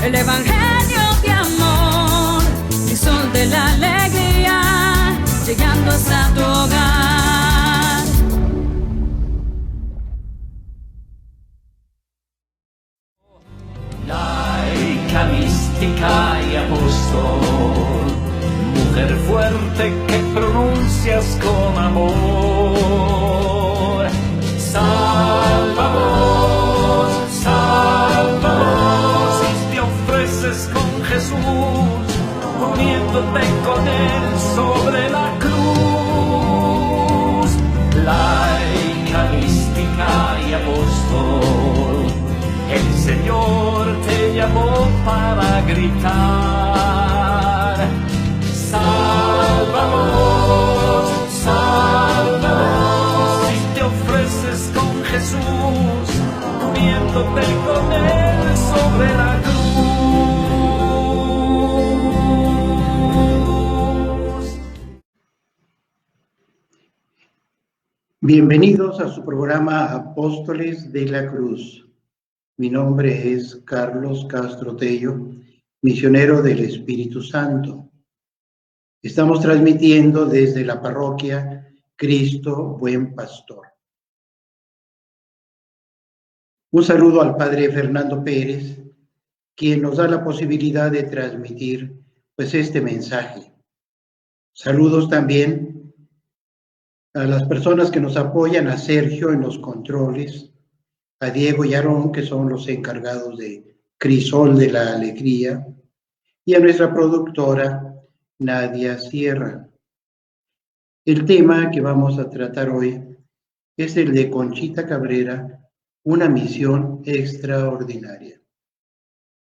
el evangelio de amor, el sol de la alegría, llegando hasta tu hogar. Laica, mística y apóstol, mujer fuerte que pronuncias con amor. Sálvanos, sálvanos, y te ofreces con Jesús, uniéndote con Él sobre la cruz. Laica, mística y apóstol, el Señor te llamó para gritar: sálvanos, sálvanos, y te ofreces con Jesús, uniéndote con Él sobre la cruz. Bienvenidos a su programa Apóstoles de la Cruz. Mi nombre es Carlos Castro Tello, misionero del Espíritu Santo. Estamos transmitiendo desde la parroquia Cristo Buen Pastor. Un saludo al Padre Fernando Pérez, quien nos da la posibilidad de transmitir este mensaje. Saludos también a las personas que nos apoyan, a Sergio en los controles, a Diego y Aarón, que son los encargados de Crisol de la Alegría, y a nuestra productora Nadia Sierra. El tema que vamos a tratar hoy es el de Conchita Cabrera, una misión extraordinaria.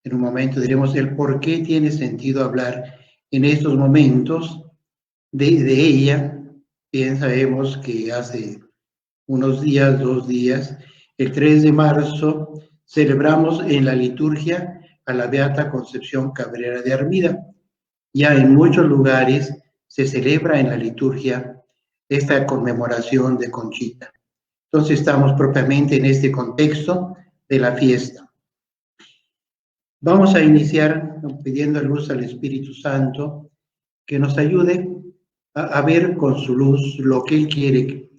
En un momento diremos el por qué tiene sentido hablar en estos momentos de ella. Bien sabemos que hace unos días, 2 días, el 3 de marzo, celebramos en la liturgia a la Beata Concepción Cabrera de Armida. Ya en muchos lugares se celebra en la liturgia esta conmemoración de Conchita. Entonces estamos propiamente en este contexto de la fiesta. Vamos a iniciar pidiendo luz al Espíritu Santo que nos ayude a ver con su luz lo que Él quiere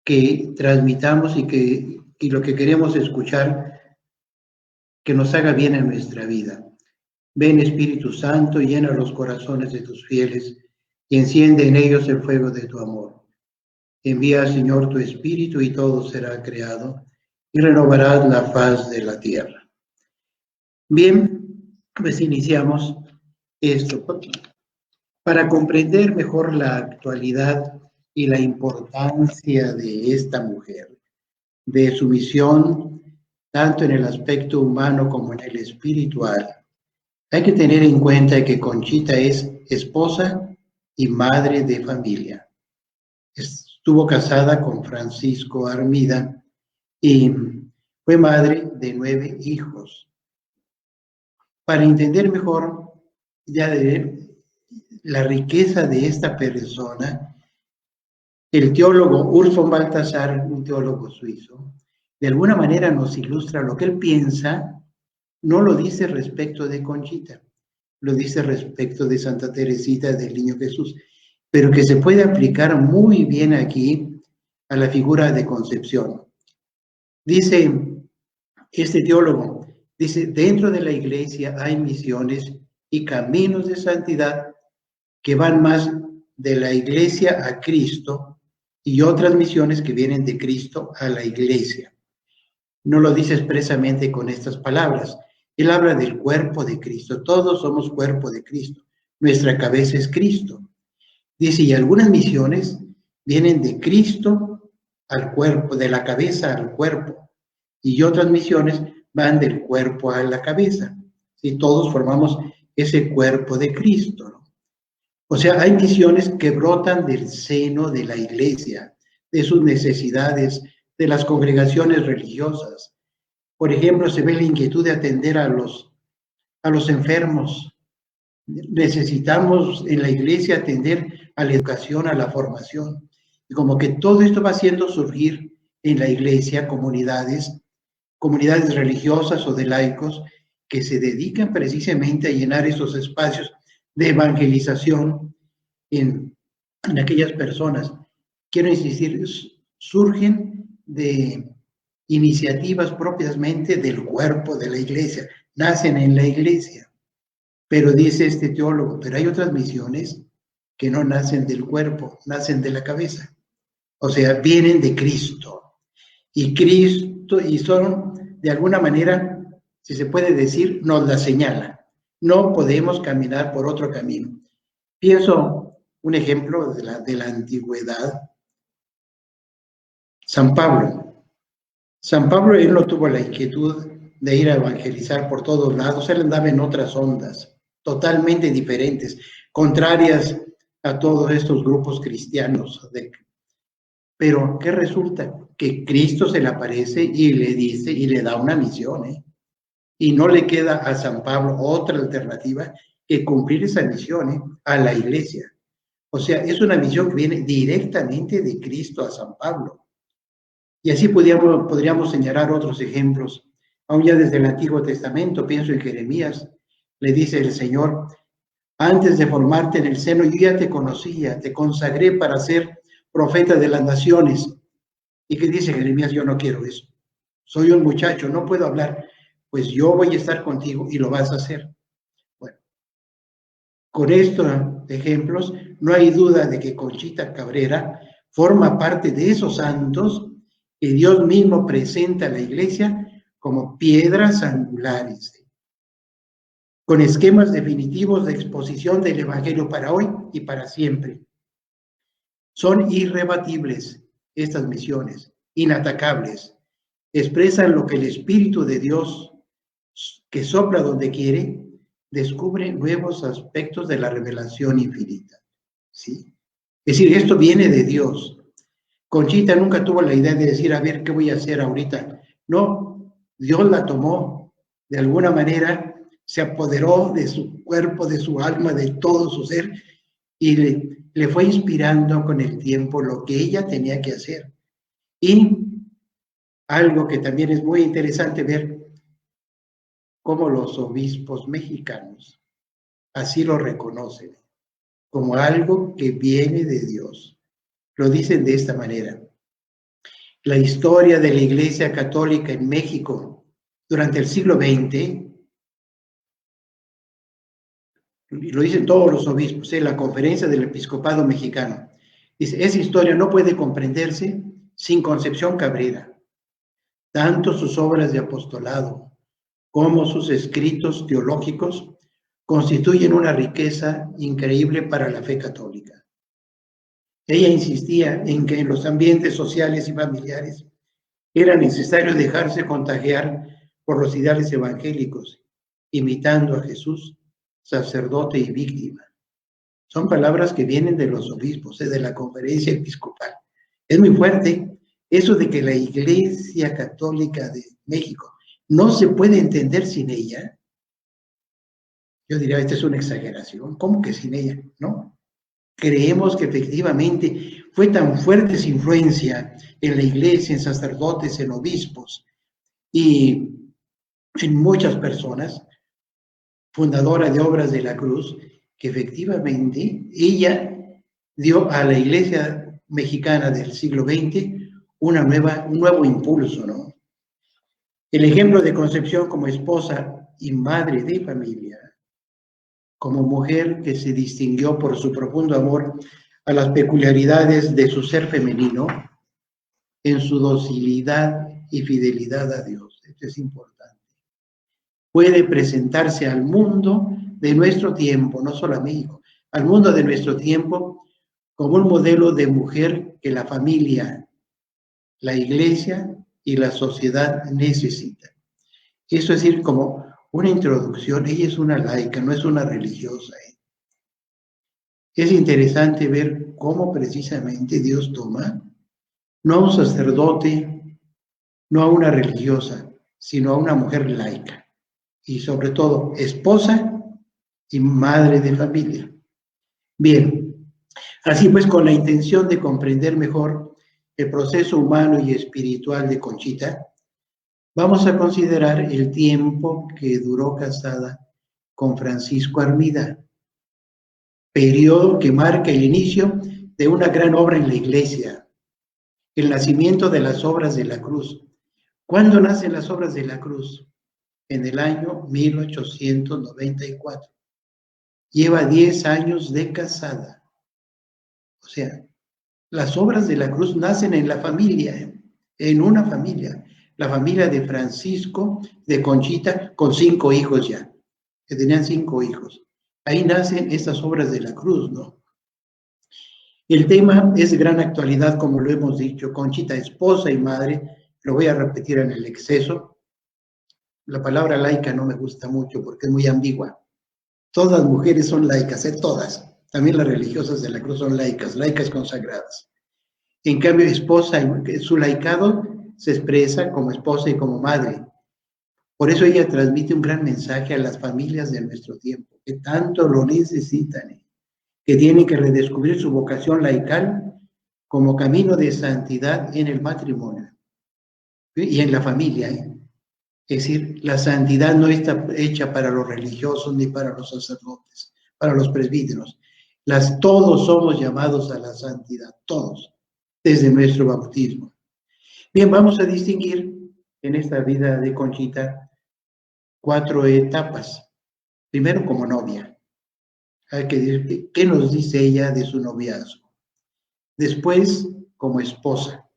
que transmitamos y lo que queremos escuchar, que nos haga bien en nuestra vida. Ven, Espíritu Santo, llena los corazones de tus fieles y enciende en ellos el fuego de tu amor. Envía, Señor, tu Espíritu y todo será creado y renovarás la faz de la tierra. Bien, pues iniciamos esto. Para comprender mejor la actualidad y la importancia de esta mujer, de su misión, tanto en el aspecto humano como en el espiritual, hay que tener en cuenta que Conchita es esposa y madre de familia. Estuvo casada con Francisco Armida y fue madre de 9 hijos. Para entender mejor ya de la riqueza de esta persona, el teólogo Urs von Balthasar, un teólogo suizo, de alguna manera nos ilustra lo que él piensa. No lo dice respecto de Conchita, lo dice respecto de Santa Teresita del Niño Jesús, pero que se puede aplicar muy bien aquí a la figura de Concepción. Dice este teólogo, dice, dentro de la iglesia hay misiones y caminos de santidad que van más de la iglesia a Cristo y otras misiones que vienen de Cristo a la iglesia. No lo dice expresamente con estas palabras. Él habla del cuerpo de Cristo. Todos somos cuerpo de Cristo. Nuestra cabeza es Cristo. Dice, y algunas misiones vienen de Cristo al cuerpo, de la cabeza al cuerpo. Y otras misiones van del cuerpo a la cabeza. ¿Sí? Todos formamos ese cuerpo de Cristo, ¿no? O sea, hay misiones que brotan del seno de la iglesia, de sus necesidades, de las congregaciones religiosas. Por ejemplo, se ve la inquietud de atender a los enfermos. Necesitamos en la iglesia atender a la educación, a la formación. Y como que todo esto va haciendo surgir en la iglesia comunidades religiosas o de laicos que se dedican precisamente a llenar esos espacios de evangelización en aquellas personas. Quiero insistir, surgen de iniciativas propiamente del cuerpo de la iglesia, nacen en la iglesia. Pero dice este teólogo, pero hay otras misiones que no nacen del cuerpo, nacen de la cabeza. O sea, vienen de Cristo. Y Cristo, y son, de alguna manera, si se puede decir, nos la señala. No podemos caminar por otro camino. Pienso un ejemplo de la antigüedad. San Pablo. San Pablo, él no tuvo la inquietud de ir a evangelizar por todos lados. Él andaba en otras ondas, totalmente diferentes, contrarias a todos estos grupos cristianos. Pero, ¿qué resulta? Que Cristo se le aparece y le dice y le da una misión, ¿eh? Y no le queda a San Pablo otra alternativa que cumplir esa misión, ¿eh? A la iglesia. O sea, es una misión que viene directamente de Cristo a San Pablo. Y así podríamos señalar otros ejemplos. Aún ya desde el Antiguo Testamento, pienso en Jeremías, le dice el Señor, antes de formarte en el seno, yo ya te conocía, te consagré para ser profeta de las naciones. ¿Y qué dice Jeremías? Yo no quiero eso. Soy un muchacho, no puedo hablar. Pues yo voy a estar contigo y lo vas a hacer. Bueno, con estos ejemplos, no hay duda de que Conchita Cabrera forma parte de esos santos que Dios mismo presenta a la iglesia como piedras angulares, con esquemas definitivos de exposición del Evangelio para hoy y para siempre. Son irrebatibles estas misiones, inatacables. Expresan lo que el Espíritu de Dios, que sopla donde quiere, descubre nuevos aspectos de la revelación infinita. ¿Sí? Es decir, esto viene de Dios. Conchita nunca tuvo la idea de decir, a ver, ¿qué voy a hacer ahorita? No, Dios la tomó, de alguna manera se apoderó de su cuerpo, de su alma, de todo su ser, y le fue inspirando con el tiempo lo que ella tenía que hacer. Y algo que también es muy interesante ver, cómo los obispos mexicanos así lo reconocen, como algo que viene de Dios. Lo dicen de esta manera. La historia de la Iglesia Católica en México durante el siglo XX, y lo dicen todos los obispos, en la Conferencia del Episcopado Mexicano, dice, esa historia no puede comprenderse sin Concepción Cabrera. Tanto sus obras de apostolado como sus escritos teológicos constituyen una riqueza increíble para la fe católica. Ella insistía en que en los ambientes sociales y familiares era necesario dejarse contagiar por los ideales evangélicos, imitando a Jesús, sacerdote y víctima. Son palabras que vienen de los obispos, de la Conferencia Episcopal. Es muy fuerte eso de que la Iglesia Católica de México no se puede entender sin ella. Yo diría, esta es una exageración. ¿Cómo que sin ella? ¿No? Creemos que efectivamente fue tan fuerte su influencia en la iglesia, en sacerdotes, en obispos y en muchas personas, fundadora de Obras de la Cruz, que efectivamente ella dio a la iglesia mexicana del siglo XX un nuevo impulso, ¿no? El ejemplo de Concepción como esposa y madre de familia, como mujer que se distinguió por su profundo amor a las peculiaridades de su ser femenino, en su docilidad y fidelidad a Dios. Esto es importante. Puede presentarse al mundo de nuestro tiempo, no solo a México, al mundo de nuestro tiempo como un modelo de mujer que la familia, la iglesia y la sociedad necesitan. Eso es decir, como una introducción, ella es una laica, no es una religiosa. Es interesante ver cómo precisamente Dios toma, no a un sacerdote, no a una religiosa, sino a una mujer laica, y sobre todo esposa y madre de familia. Bien, así pues, con la intención de comprender mejor el proceso humano y espiritual de Conchita, Vamos a considerar el tiempo que duró casada con Francisco Armida, periodo que marca el inicio de una gran obra en la Iglesia, el nacimiento de las obras de la cruz. ¿Cuándo nacen las obras de la cruz? En el año 1894. Lleva 10 años de casada. O sea, las obras de la cruz nacen en la familia, en una familia. La familia de Francisco, de Conchita, con 5 hijos ya, que tenían 5 hijos. Ahí nacen estas obras de la cruz, ¿no? El tema es de gran actualidad, como lo hemos dicho. Conchita, esposa y madre, lo voy a repetir en el exceso. La palabra laica no me gusta mucho porque es muy ambigua. Todas las mujeres son laicas, todas. También las religiosas de la cruz son laicas, laicas consagradas. En cambio, esposa, su laicado se expresa como esposa y como madre. Por eso ella transmite un gran mensaje a las familias de nuestro tiempo, que tanto lo necesitan, que tienen que redescubrir su vocación laical como camino de santidad en el matrimonio y en la familia. Es decir, la santidad no está hecha para los religiosos ni para los sacerdotes, para los presbíteros. Todos somos llamados a la santidad, todos, desde nuestro bautismo. Bien, vamos a distinguir en esta vida de Conchita 4 etapas. Primero, como novia. Hay que decir, ¿qué nos dice ella de su noviazgo? Después, como esposa,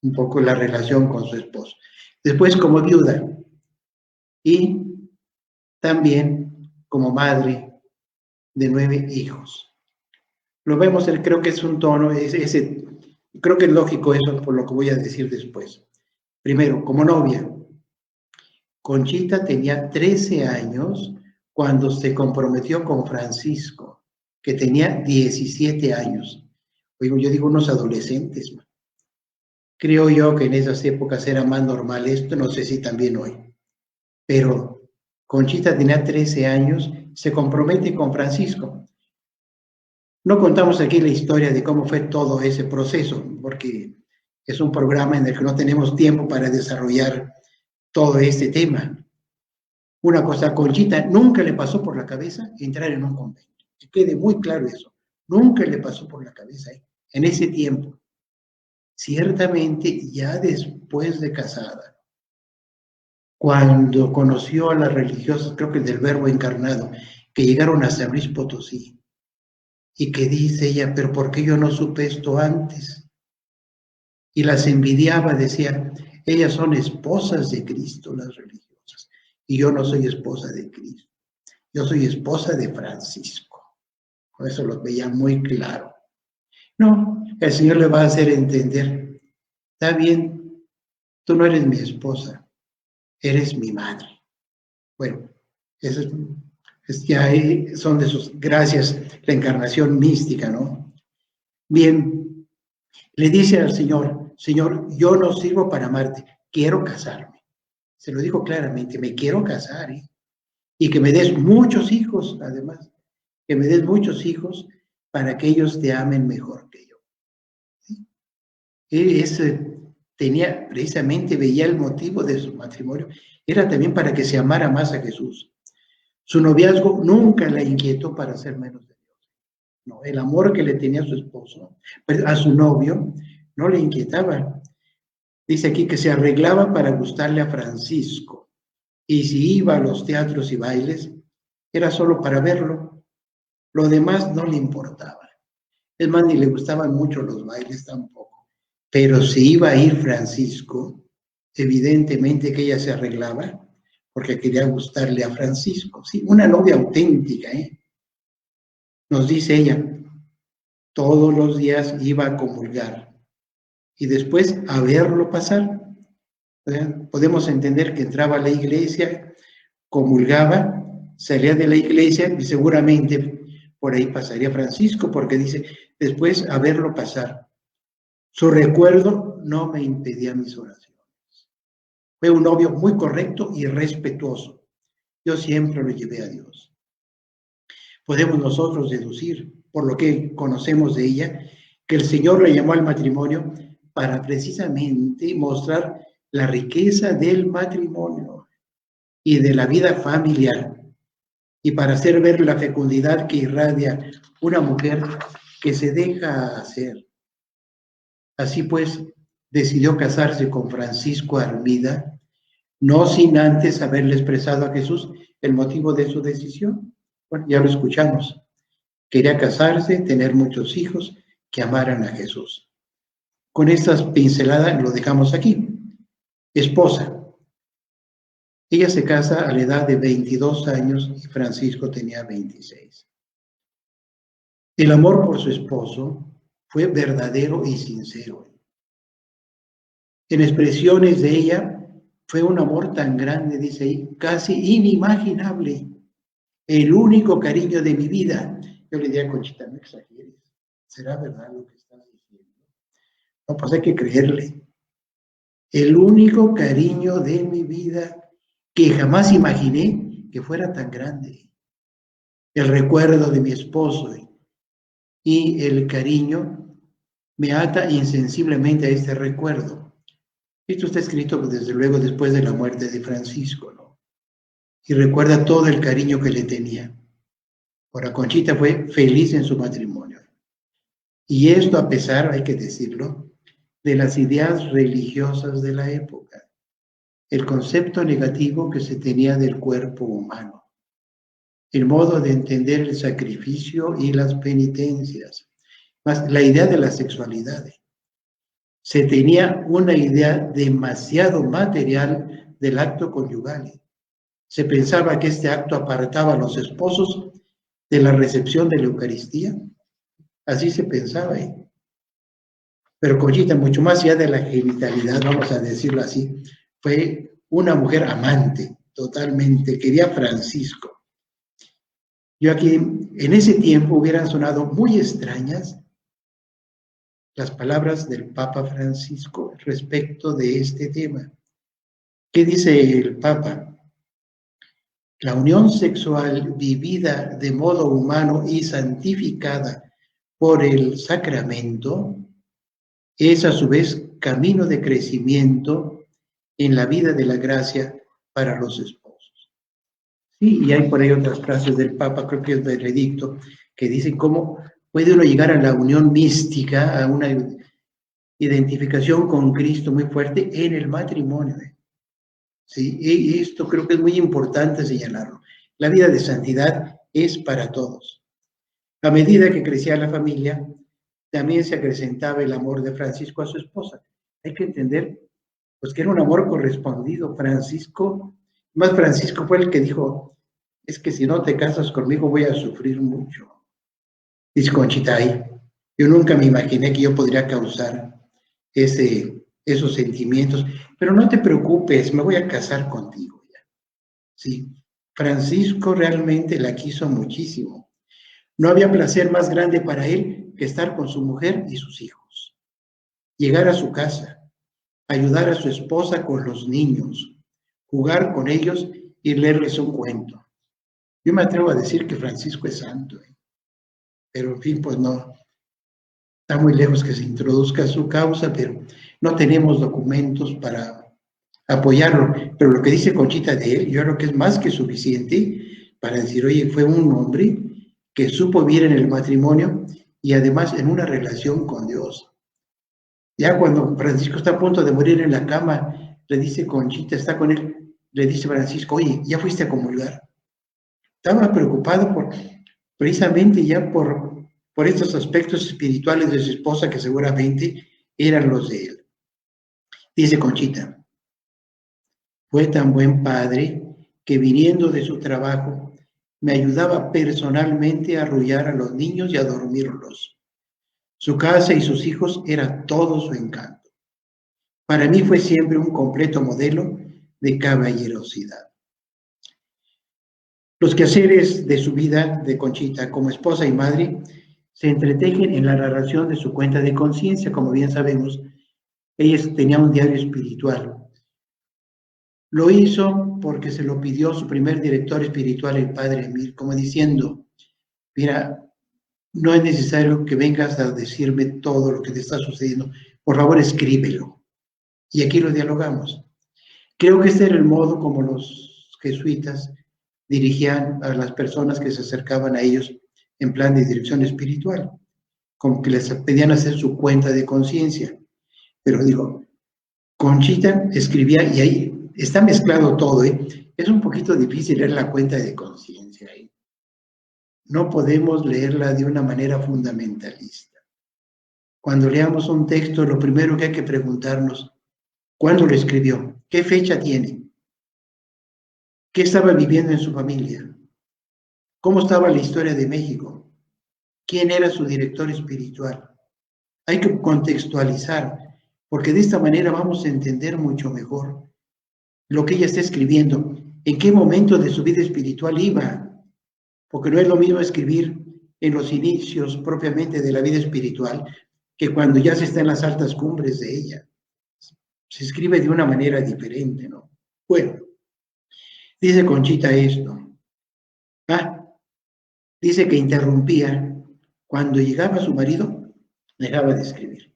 un poco la relación con su esposo. Después, como viuda. Y también como madre de 9 hijos. Lo vemos, creo que es un tono, creo que es lógico eso por lo que voy a decir después. Primero, como novia. Conchita tenía 13 años cuando se comprometió con Francisco, que tenía 17 años. Yo digo unos adolescentes. Creo yo que en esas épocas era más normal esto, no sé si también hoy. Pero Conchita tenía 13 años, se compromete con Francisco. No contamos aquí la historia de cómo fue todo ese proceso, porque es un programa en el que no tenemos tiempo para desarrollar todo este tema. Una cosa, Conchita nunca le pasó por la cabeza entrar en un convento. Que quede muy claro eso. Nunca le pasó por la cabeza en ese tiempo. Ciertamente, ya después de casada, cuando conoció a las religiosas, creo que del Verbo encarnado, que llegaron a San Luis Potosí, y que dice ella, pero ¿por qué yo no supe esto antes? Y las envidiaba, decía, ellas son esposas de Cristo, las religiosas, y yo no soy esposa de Cristo, yo soy esposa de Francisco. Por eso lo veía muy claro. No, el Señor le va a hacer entender, está bien, tú no eres mi esposa, eres mi madre. Bueno, eso ya son de sus gracias, la encarnación mística, ¿no? Bien, le dice al Señor, Señor, yo no sirvo para amarte, quiero casarme. Se lo dijo claramente, me quiero casar, y que me des muchos hijos, además, que me des muchos hijos para que ellos te amen mejor que yo. ¿Sí? Tenía, precisamente, veía el motivo de su matrimonio, era también para que se amara más a Jesús. Su noviazgo nunca la inquietó para ser menos de Dios. No, el amor que le tenía a su esposo, pues a su novio, no le inquietaba. Dice aquí que se arreglaba para gustarle a Francisco. Y si iba a los teatros y bailes, era solo para verlo. Lo demás no le importaba. Es más, ni le gustaban mucho los bailes tampoco. Pero si iba a ir Francisco, evidentemente que ella se arreglaba porque quería gustarle a Francisco. Sí, una novia auténtica, Nos dice ella, todos los días iba a comulgar y después a verlo pasar. Podemos entender que entraba a la iglesia, comulgaba, salía de la iglesia y seguramente por ahí pasaría Francisco, porque dice, después a verlo pasar. Su recuerdo no me impedía mis oraciones. Fue un novio muy correcto y respetuoso. Yo siempre lo llevé a Dios. Podemos nosotros deducir, por lo que conocemos de ella, que el Señor la llamó al matrimonio para precisamente mostrar la riqueza del matrimonio y de la vida familiar, y para hacer ver la fecundidad que irradia una mujer que se deja hacer. Así pues, decidió casarse con Francisco Armida, no sin antes haberle expresado a Jesús el motivo de su decisión. Bueno, ya lo escuchamos. Quería casarse, tener muchos hijos que amaran a Jesús. Con estas pinceladas lo dejamos aquí. Esposa. Ella se casa a la edad de 22 años y Francisco tenía 26. El amor por su esposo fue verdadero y sincero. En expresiones de ella fue un amor tan grande, dice ahí, casi inimaginable. El único cariño de mi vida. Yo le diría a Conchita, no exageres. ¿Será verdad lo que estás diciendo? No, pues hay que creerle. El único cariño de mi vida que jamás imaginé que fuera tan grande. El recuerdo de mi esposo y el cariño me ata insensiblemente a este recuerdo. Esto está escrito desde luego después de la muerte de Francisco, ¿no? Y recuerda todo el cariño que le tenía. Ahora, Conchita fue feliz en su matrimonio. Y esto a pesar, hay que decirlo, de las ideas religiosas de la época. El concepto negativo que se tenía del cuerpo humano. El modo de entender el sacrificio y las penitencias. Más la idea de la sexualidad. Se tenía una idea demasiado material del acto conyugal. Se pensaba que este acto apartaba a los esposos de la recepción de la Eucaristía. Así se pensaba. Pero Conchita, mucho más allá de la genitalidad, vamos a decirlo así, fue una mujer amante, totalmente. Quería a Francisco. Yo aquí, en ese tiempo, hubieran sonado muy extrañas las palabras del Papa Francisco respecto de este tema. ¿Qué dice el Papa? La unión sexual vivida de modo humano y santificada por el sacramento es a su vez camino de crecimiento en la vida de la gracia para los esposos. Sí, y hay por ahí otras frases del Papa, creo que es Benedicto, que dicen cómo puede uno llegar a la unión mística, a una identificación con Cristo muy fuerte en el matrimonio. Sí, y esto creo que es muy importante señalarlo. La vida de santidad es para todos. A medida que crecía la familia, también se acrecentaba el amor de Francisco a su esposa. Hay que entender, pues, que era un amor correspondido. Francisco fue el que dijo, es que si no te casas conmigo voy a sufrir mucho. Dice Conchita ahí, yo nunca me imaginé que yo podría causar esos sentimientos, pero no te preocupes, me voy a casar contigo ya. Sí, Francisco realmente la quiso muchísimo. No había placer más grande para él que estar con su mujer y sus hijos. Llegar a su casa, ayudar a su esposa con los niños, jugar con ellos y leerles un cuento. Yo me atrevo a decir que Francisco es santo, pero en fin, pues no, está muy lejos que se introduzca su causa, pero no tenemos documentos para apoyarlo. Pero lo que dice Conchita de él, yo creo que es más que suficiente para decir, oye, fue un hombre que supo vivir en el matrimonio y además en una relación con Dios. Ya cuando Francisco está a punto de morir en la cama, le dice Conchita, está con él, le dice Francisco, oye, ¿ya fuiste a comulgar? Estaba preocupado precisamente ya por estos aspectos espirituales de su esposa que seguramente eran los de él. Dice Conchita, fue tan buen padre que viniendo de su trabajo me ayudaba personalmente a arrullar a los niños y a dormirlos. Su casa y sus hijos eran todo su encanto. Para mí fue siempre un completo modelo de caballerosidad. Los quehaceres de su vida de Conchita como esposa y madre se entretejen en la narración de su cuenta de conciencia. Como bien sabemos, ella tenía un diario espiritual. Lo hizo porque se lo pidió su primer director espiritual, el padre Emil, como diciendo, mira, no es necesario que vengas a decirme todo lo que te está sucediendo, por favor escríbelo. Y aquí lo dialogamos. Creo que este era el modo como los jesuitas dirigían a las personas que se acercaban a ellos en plan de dirección espiritual, como que les pedían hacer su cuenta de conciencia. Pero digo, Conchita escribía, y ahí está mezclado todo, ¿eh? Es un poquito difícil leer la cuenta de conciencia ahí. No podemos leerla de una manera fundamentalista. Cuando leamos un texto, lo primero que hay que preguntarnos, ¿cuándo lo escribió? ¿Qué fecha tiene? ¿Qué estaba viviendo en su familia? ¿Cómo estaba la historia de México? ¿Quién era su director espiritual? Hay que contextualizar, porque de esta manera vamos a entender mucho mejor lo que ella está escribiendo, en qué momento de su vida espiritual iba, porque no es lo mismo escribir en los inicios propiamente de la vida espiritual que cuando ya se está en las altas cumbres de ella. Se escribe de una manera diferente, ¿no? Bueno, dice Conchita esto. Dice que interrumpía. Cuando llegaba su marido, dejaba de escribir.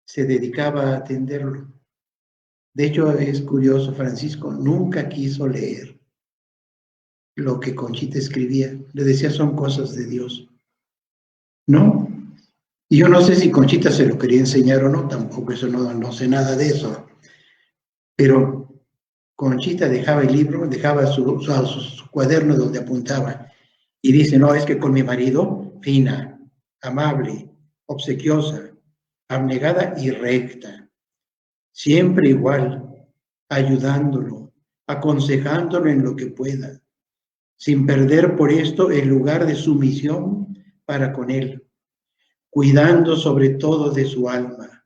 Se dedicaba a atenderlo. De hecho, es curioso, Francisco nunca quiso leer lo que Conchita escribía. Le decía, son cosas de Dios. ¿No? Y yo no sé si Conchita se lo quería enseñar o no, tampoco eso no sé nada de eso. Pero Conchita dejaba el libro, dejaba su cuaderno donde apuntaba. Y dice, no, es que con mi marido, fina, amable, obsequiosa, abnegada y recta. Siempre igual, ayudándolo, aconsejándolo en lo que pueda, sin perder por esto el lugar de su misión para con él, cuidando sobre todo de su alma,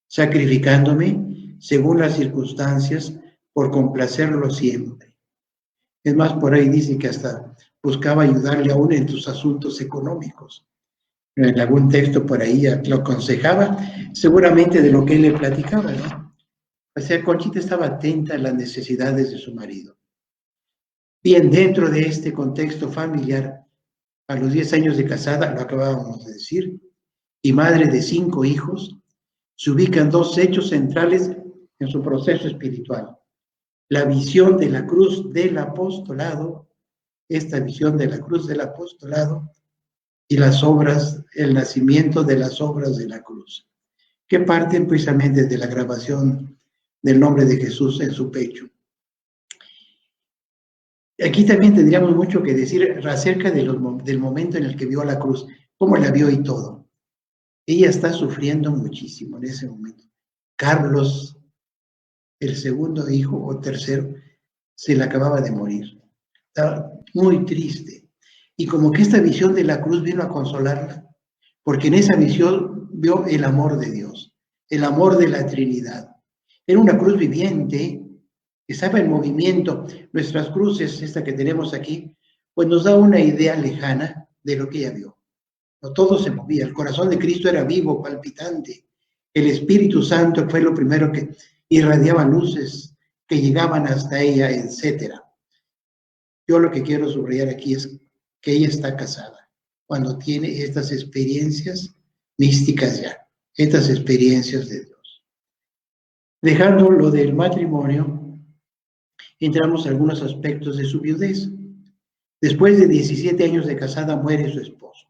sacrificándome según las circunstancias por complacerlo siempre. Es más, por ahí dice que hasta buscaba ayudarle aún en sus asuntos económicos. En algún texto por ahí lo aconsejaba, seguramente de lo que él le platicaba, ¿no? O sea, Conchita estaba atenta a las necesidades de su marido. Bien, dentro de este contexto familiar, a los 10 años de casada, lo acabábamos de decir, y madre de 5 hijos, se ubican 2 hechos centrales en su proceso espiritual. La visión de la cruz del apostolado, esta visión de la cruz del apostolado, y las obras, el nacimiento de las obras de la cruz, que parten precisamente de la grabación del nombre de Jesús en su pecho. Aquí también tendríamos mucho que decir acerca del momento en el que vio la cruz, cómo la vio y todo. Ella está sufriendo muchísimo en ese momento. Carlos, el segundo hijo o tercero, se le acababa de morir. Estaba muy triste. Y como que esta visión de la cruz vino a consolarla, porque en esa visión vio el amor de Dios, el amor de la Trinidad. Era una cruz viviente, que estaba en movimiento. Nuestras cruces, esta que tenemos aquí, pues nos da una idea lejana de lo que ella vio. No, todo se movía, el corazón de Cristo era vivo, palpitante. El Espíritu Santo fue lo primero que irradiaba luces que llegaban hasta ella, etc. Yo lo que quiero subrayar aquí es que ella está casada cuando tiene estas experiencias místicas ya, estas experiencias de Dios. Dejando lo del matrimonio, entramos a algunos aspectos de su viudez. Después de 17 años de casada muere su esposo.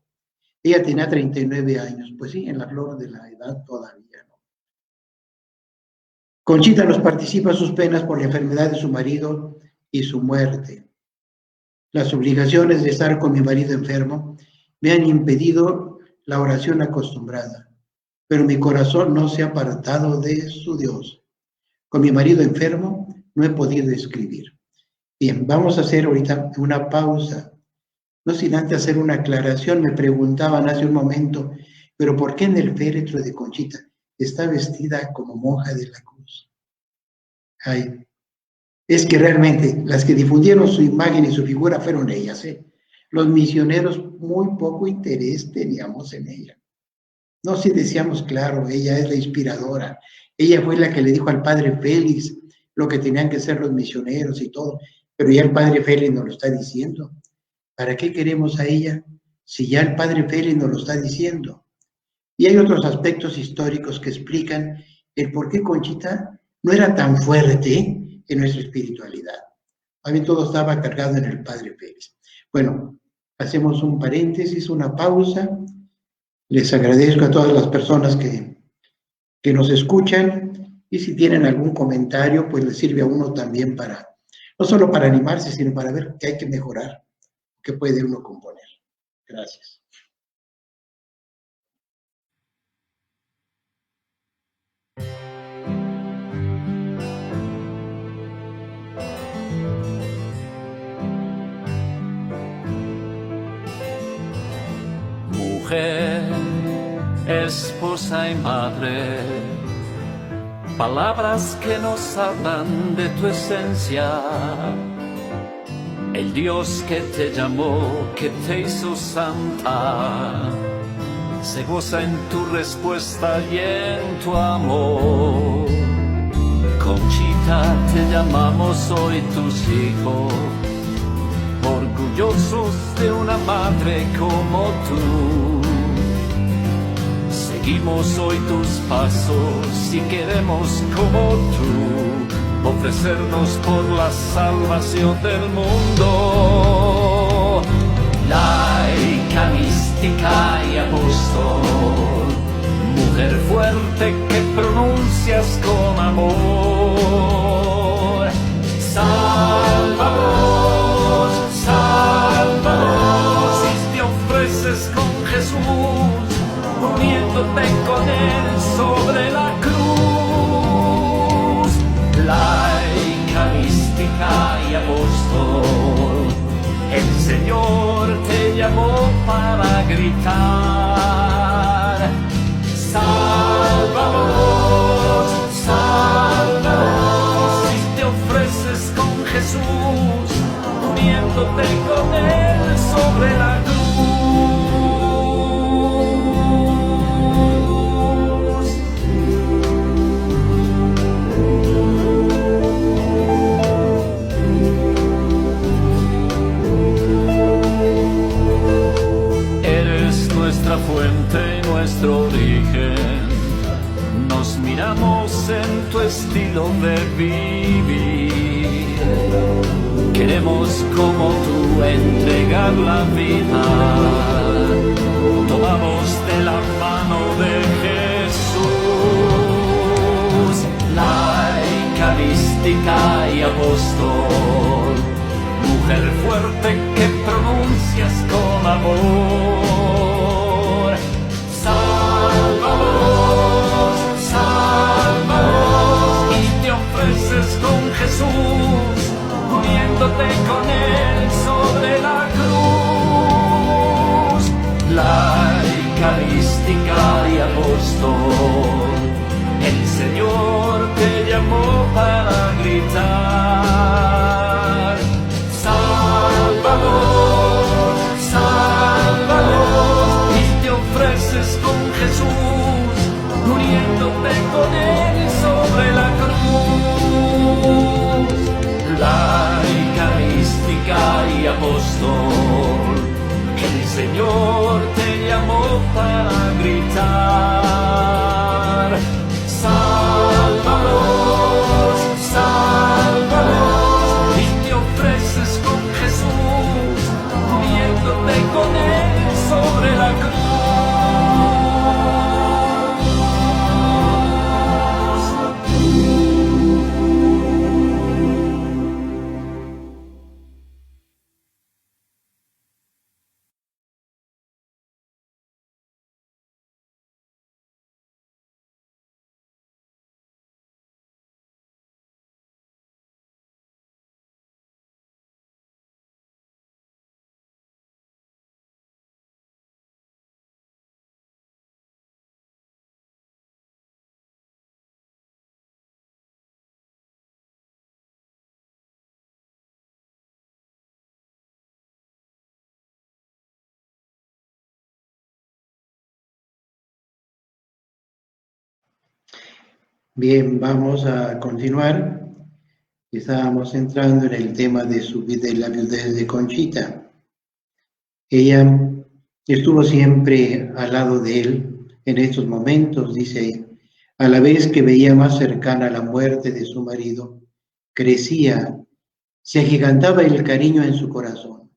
Ella tenía 39 años, pues sí, en la flor de la edad todavía, ¿no? Conchita nos participa sus penas por la enfermedad de su marido y su muerte. Las obligaciones de estar con mi marido enfermo me han impedido la oración acostumbrada, pero mi corazón no se ha apartado de su Dios. Con mi marido enfermo no he podido escribir. Bien, vamos a hacer ahorita una pausa. No sin antes hacer una aclaración. Me preguntaban hace un momento, pero ¿por qué en el féretro de Conchita está vestida como monja de la cruz? Ay, es que realmente las que difundieron su imagen y su figura fueron ellas, ¿eh? Los misioneros muy poco interés teníamos en ella. No, si decíamos, claro, ella es la inspiradora. Ella fue la que le dijo al padre Félix lo que tenían que ser los misioneros y todo, pero ya el padre Félix nos lo está diciendo. ¿Para qué queremos a ella si ya el padre Félix nos lo está diciendo? Y hay otros aspectos históricos que explican el por qué Conchita no era tan fuerte en nuestra espiritualidad. A mí todo estaba cargado en el Padre Pérez. Bueno, hacemos un paréntesis, una pausa. Les agradezco a todas las personas que nos escuchan, y si tienen algún comentario, pues les sirve a uno también para, no solo para animarse, sino para ver qué hay que mejorar, qué puede uno componer. Gracias. Mujer, esposa y madre, palabras que nos hablan de tu esencia. El Dios que te llamó, que te hizo santa, se goza en tu respuesta y en tu amor. Conchita, te llamamos hoy tus hijos, orgullosos de una madre como tú. Seguimos hoy tus pasos y queremos como tú ofrecernos por la salvación del mundo. Laica, mística y apóstol, mujer fuerte que pronuncias con amor. Sálvanos, sálvanos, si te ofreces con Jesús, uniéndote con Él sobre la cruz. Laica, mística y apóstol, el Señor te llamó para gritar. Sálvanos, sálvanos, si te ofreces con Jesús, uniéndote con Él sobre la cruz. Nuestra fuente y nuestro origen, nos miramos en tu estilo de vivir. Queremos como tú entregar la vida, tomamos de la mano de Jesús. Laica, mística y apóstol, mujer fuerte que pronuncias con amor. Sálvanos, sálvanos, y te ofreces con Jesús, uniéndote con Él sobre la cruz. Laica, mística y apóstol, el Señor te llamó para gritar. Sálvanos, sálvanos, y te ofreces con Jesús, muriéndote con Él sobre la cruz. Laica, mística y apóstol, el Señor te llamó para gritar. Sálvanos, sálvanos, y te ofreces con Jesús, muriéndote con Él sobre la cruz. Bien, vamos a continuar. Estábamos entrando en el tema de la viudez de Conchita. Ella estuvo siempre al lado de él en estos momentos, dice, A la vez que veía más cercana la muerte de su marido, crecía, se agigantaba el cariño en su corazón.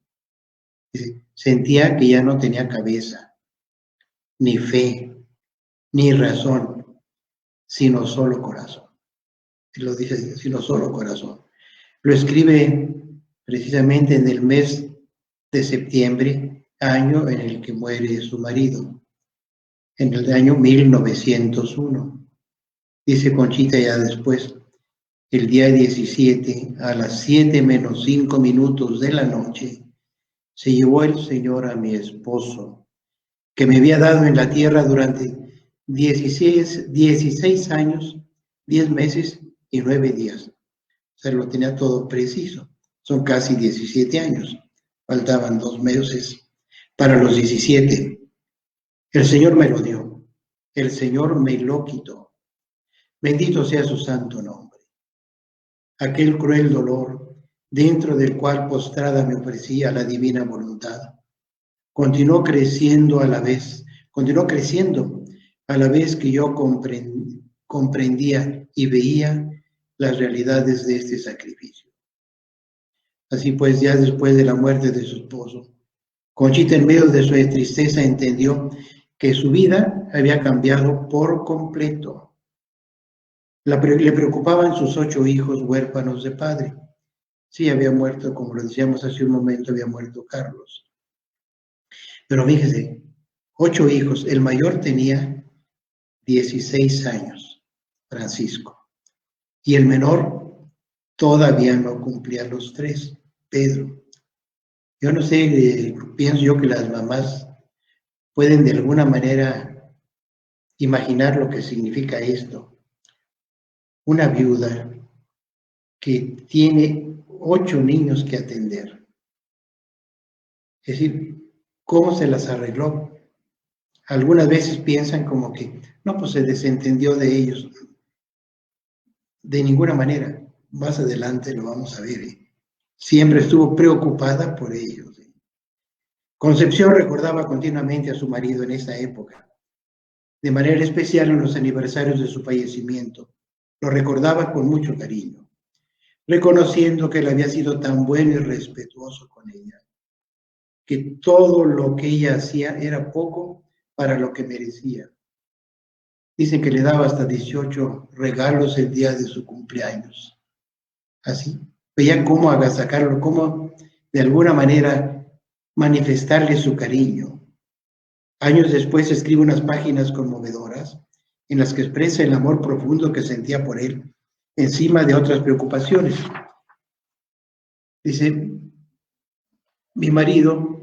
Sentía que ya no tenía cabeza, ni fe, ni razón, sino solo corazón. Y lo dice, sino solo corazón. Lo escribe precisamente en el mes de septiembre, año en el que muere su marido, en el año 1901. Dice Conchita ya después, el día 17, a las 7 menos 5 minutos de la noche, se llevó el Señor a mi esposo, que me había dado en la tierra durante 16 años, 10 meses y 9 días. O sea, lo tenía todo preciso. Son casi 17 años. Faltaban 2 meses para los 17. El Señor me lo dio. El Señor me lo quitó. Bendito sea su santo nombre. Aquel cruel dolor, dentro del cual postrada me ofrecía la divina voluntad, continuó creciendo a la vez que yo comprendía y veía las realidades de este sacrificio. Así pues, ya después de la muerte de su esposo, Conchita, en medio de su tristeza, entendió que su vida había cambiado por completo. Le preocupaban sus 8 hijos huérfanos de padre. Sí, había muerto, como lo decíamos hace un momento, había muerto Carlos. Pero fíjese, 8 hijos. El mayor tenía 16 años, Francisco. Y el menor todavía no cumplía los 3, Pedro. Yo no sé, pienso yo que las mamás pueden de alguna manera imaginar lo que significa esto. Una viuda que tiene 8 niños que atender. Es decir, ¿cómo se las arregló? Algunas veces piensan como que, no, pues se desentendió de ellos. De ninguna manera. Más adelante lo vamos a ver. Siempre estuvo preocupada por ellos. Concepción recordaba continuamente a su marido en esa época, de manera especial en los aniversarios de su fallecimiento. Lo recordaba con mucho cariño, reconociendo que él había sido tan bueno y respetuoso con ella, que todo lo que ella hacía era poco para lo que merecía. Dicen que le daba hasta 18 regalos el día de su cumpleaños. Así, veía cómo agasajarlo, cómo de alguna manera manifestarle su cariño. Años después escribe unas páginas conmovedoras en las que expresa el amor profundo que sentía por él, encima de otras preocupaciones. Dice, mi marido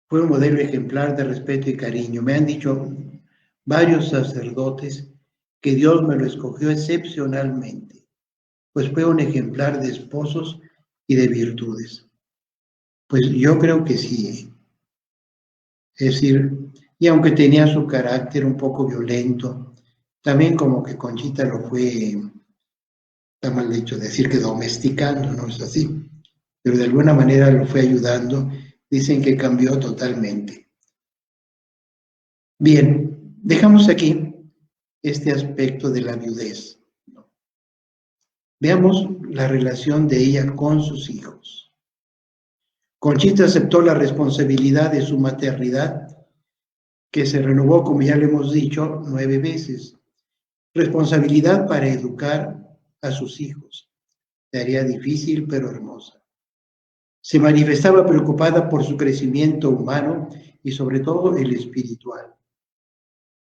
fue un modelo ejemplar de respeto y cariño. Me han dicho varios sacerdotes que Dios me lo escogió excepcionalmente, pues fue un ejemplar de esposos y de virtudes. Pues yo creo que sí. Es decir, y aunque tenía su carácter un poco violento, también como que Conchita lo fue, está mal dicho decir que domesticando, no es así, pero de alguna manera lo fue ayudando. Dicen que cambió totalmente. Bien, dejamos aquí este aspecto de la viudez. Veamos la relación de ella con sus hijos. Conchita aceptó la responsabilidad de su maternidad, que se renovó, como ya le hemos dicho, 9 veces. Responsabilidad para educar a sus hijos. Tarea difícil, pero hermosa. Se manifestaba preocupada por su crecimiento humano y sobre todo el espiritual.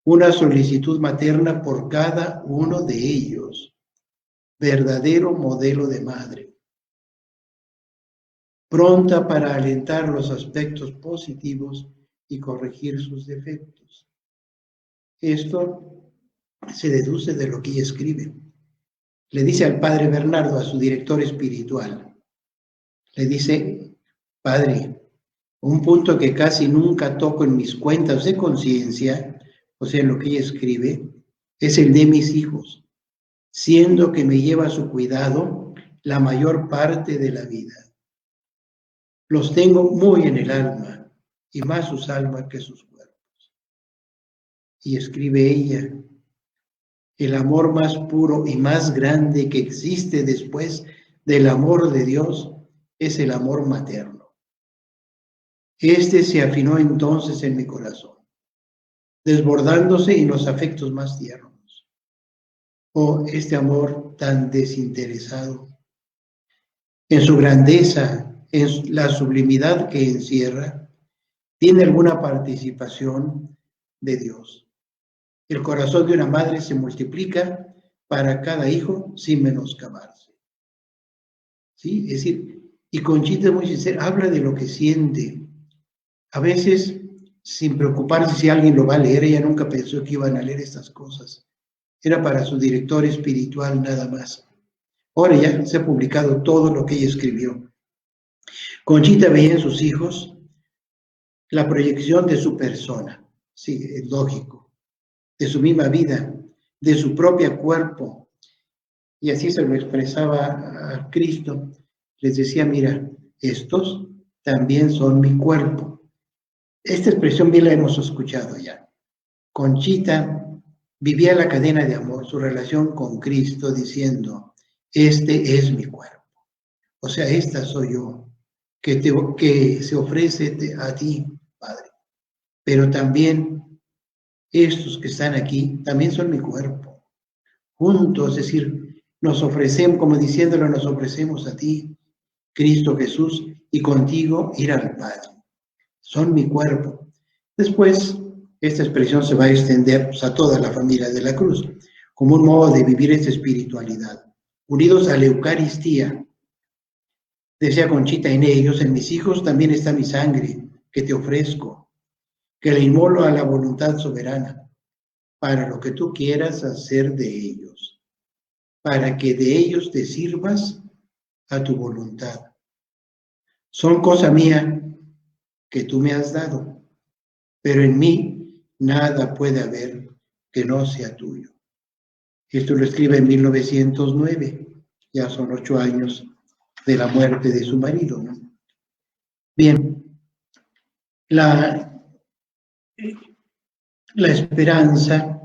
Una solicitud materna por cada uno de ellos. Verdadero modelo de madre. Pronta para alentar los aspectos positivos y corregir sus defectos. Esto se deduce de lo que ella escribe. Le dice al padre Bernardo, a su director espiritual, le dice, padre, un punto que casi nunca toco en mis cuentas de conciencia, o sea, en lo que ella escribe, es el de mis hijos, siendo que me lleva a su cuidado la mayor parte de la vida. Los tengo muy en el alma, y más sus almas que sus cuerpos. Y escribe ella, el amor más puro y más grande que existe después del amor de Dios es el amor materno. Este se afinó entonces en mi corazón, desbordándose en los afectos más tiernos. Oh, este amor tan desinteresado, en su grandeza, en la sublimidad que encierra, tiene alguna participación de Dios. El corazón de una madre se multiplica para cada hijo sin menoscabarse. ¿Sí? Es decir, y Conchita es muy sincera, habla de lo que siente. A veces, sin preocuparse si alguien lo va a leer, ella nunca pensó que iban a leer estas cosas. Era para su director espiritual nada más. Ahora ya se ha publicado todo lo que ella escribió. Conchita veía en sus hijos la proyección de su persona. Sí, es lógico. De su misma vida, de su propio cuerpo. Y así se lo expresaba a Cristo. Les decía, mira, estos también son mi cuerpo. Esta expresión bien la hemos escuchado ya. Conchita vivía la cadena de amor, su relación con Cristo, diciendo, este es mi cuerpo. O sea, esta soy yo, que se ofrece a ti, Padre. Pero también estos que están aquí, también son mi cuerpo. Juntos, es decir, nos ofrecemos, como diciéndolo, nos ofrecemos a ti, Cristo Jesús, y contigo ir al Padre. Son mi cuerpo. Después, esta expresión se va a extender pues, a toda la familia de la cruz, como un modo de vivir esta espiritualidad, unidos a la Eucaristía. Decía Conchita, en ellos, en mis hijos, también está mi sangre, que te ofrezco, que la inmolo a la voluntad soberana, para lo que tú quieras hacer de ellos, para que de ellos te sirvas a tu voluntad. Son cosa mía que tú me has dado, pero en mí nada puede haber que no sea tuyo. Esto lo escribe en 1909, ya son 8 años de la muerte de su marido, ¿no? Bien, la esperanza,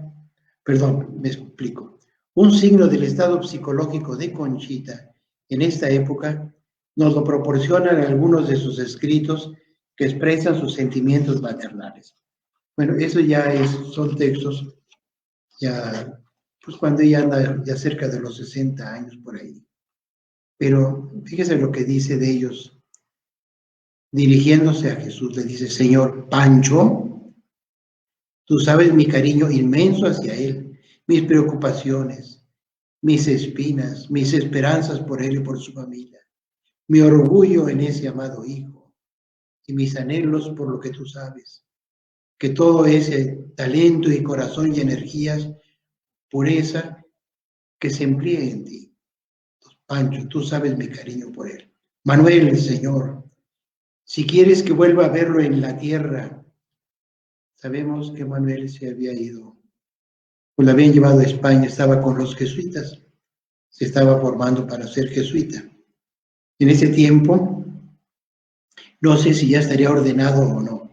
perdón, me explico. Un signo del estado psicológico de Conchita en esta época nos lo proporcionan algunos de sus escritos que expresan sus sentimientos maternales. Bueno, eso ya son textos ya, pues cuando ella anda ya cerca de los 60 años por ahí. Pero fíjese lo que dice de ellos. Dirigiéndose a Jesús, le dice, Señor Pancho, tú sabes mi cariño inmenso hacia él, mis preocupaciones, mis espinas, mis esperanzas por él y por su familia, mi orgullo en ese amado hijo y mis anhelos por lo que tú sabes, que todo ese talento y corazón y energías, pureza, que se emplee en ti. Pancho, tú sabes mi cariño por él. Manuel, Señor, si quieres que vuelva a verlo en la tierra, sabemos que Manuel se había ido, pues lo habían llevado a España, estaba con los jesuitas, se estaba formando para ser jesuita. En ese tiempo, no sé si ya estaría ordenado o no.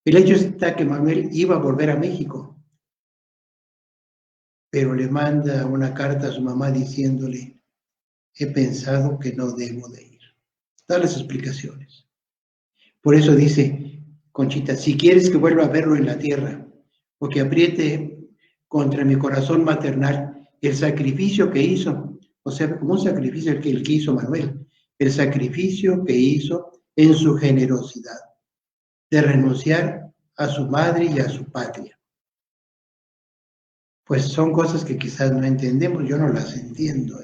El hecho está que Manuel iba a volver a México, pero le manda una carta a su mamá diciéndole, he pensado que no debo de ir. Da las explicaciones. Por eso dice Conchita, si quieres que vuelva a verlo en la tierra, o que apriete contra mi corazón maternal el sacrificio que hizo, o sea, como un sacrificio el que hizo Manuel, el sacrificio que hizo en su generosidad, de renunciar a su madre y a su patria. Pues son cosas que quizás no entendemos, yo no las entiendo,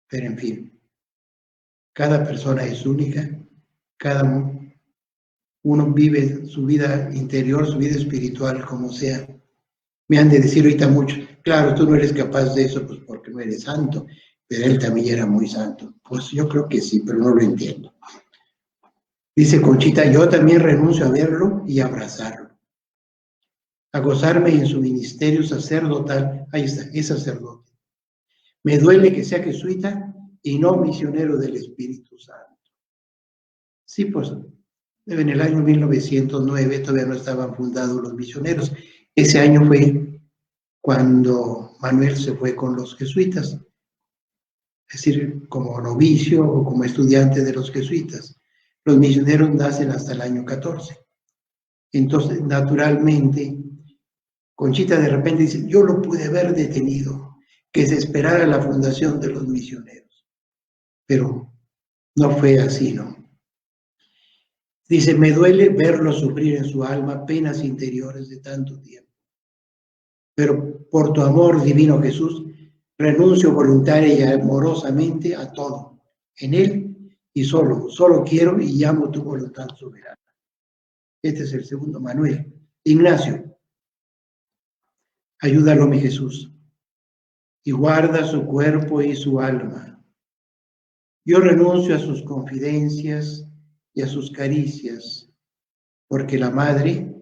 pero en fin, cada persona es única, cada uno vive su vida interior, su vida espiritual, como sea. Me han de decir ahorita mucho, claro, tú no eres capaz de eso, pues porque no eres santo, pero él también era muy santo. Pues yo creo que sí, pero no lo entiendo. Dice Conchita, yo también renuncio a verlo y a abrazarlo, a gozarme en su ministerio sacerdotal. Ahí está, es sacerdote. Me duele que sea jesuita y no misionero del Espíritu Santo. Sí, pues en el año 1909 todavía no estaban fundados los misioneros. Ese año fue cuando Manuel se fue con los jesuitas, es decir, como novicio o como estudiante de los jesuitas. Los misioneros nacen hasta el año 14. Entonces, naturalmente, Conchita de repente dice, yo lo pude haber detenido, que se esperara la fundación de los misioneros. Pero no fue así, ¿no? Dice, me duele verlo sufrir en su alma penas interiores de tanto tiempo. Pero por tu amor, divino Jesús, renuncio voluntaria y amorosamente a todo. En él y solo quiero y llamo tu voluntad soberana. Este es el segundo Manuel. Ignacio, ayúdalo, mi Jesús, y guarda su cuerpo y su alma. Yo renuncio a sus confidencias y a sus caricias, porque la madre,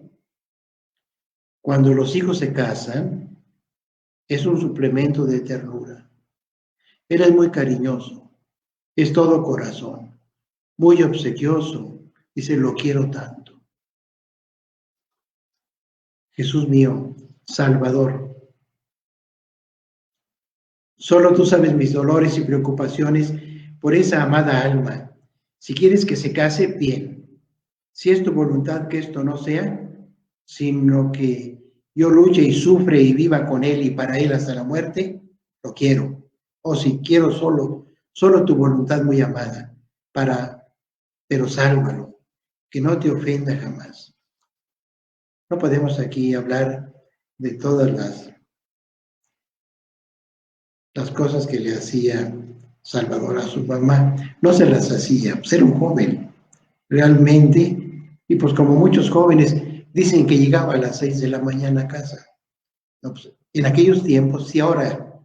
cuando los hijos se casan, es un suplemento de ternura. Él es muy cariñoso, es todo corazón, muy obsequioso, dice, lo quiero tanto. Jesús mío, Salvador, solo tú sabes mis dolores y preocupaciones por esa amada alma. Si quieres que se case, bien. Si es tu voluntad que esto no sea, sino que yo luche y sufre y viva con él y para él hasta la muerte, lo quiero. O si quiero solo tu voluntad muy amada, pero sálvalo, que no te ofenda jamás. No podemos aquí hablar de todas las cosas que le hacía Salvador a su mamá. No se las hacía, pues era un joven, realmente, y pues como muchos jóvenes dicen que llegaba a las 6 de la mañana a casa. No, pues, en aquellos tiempos, sí, ahora,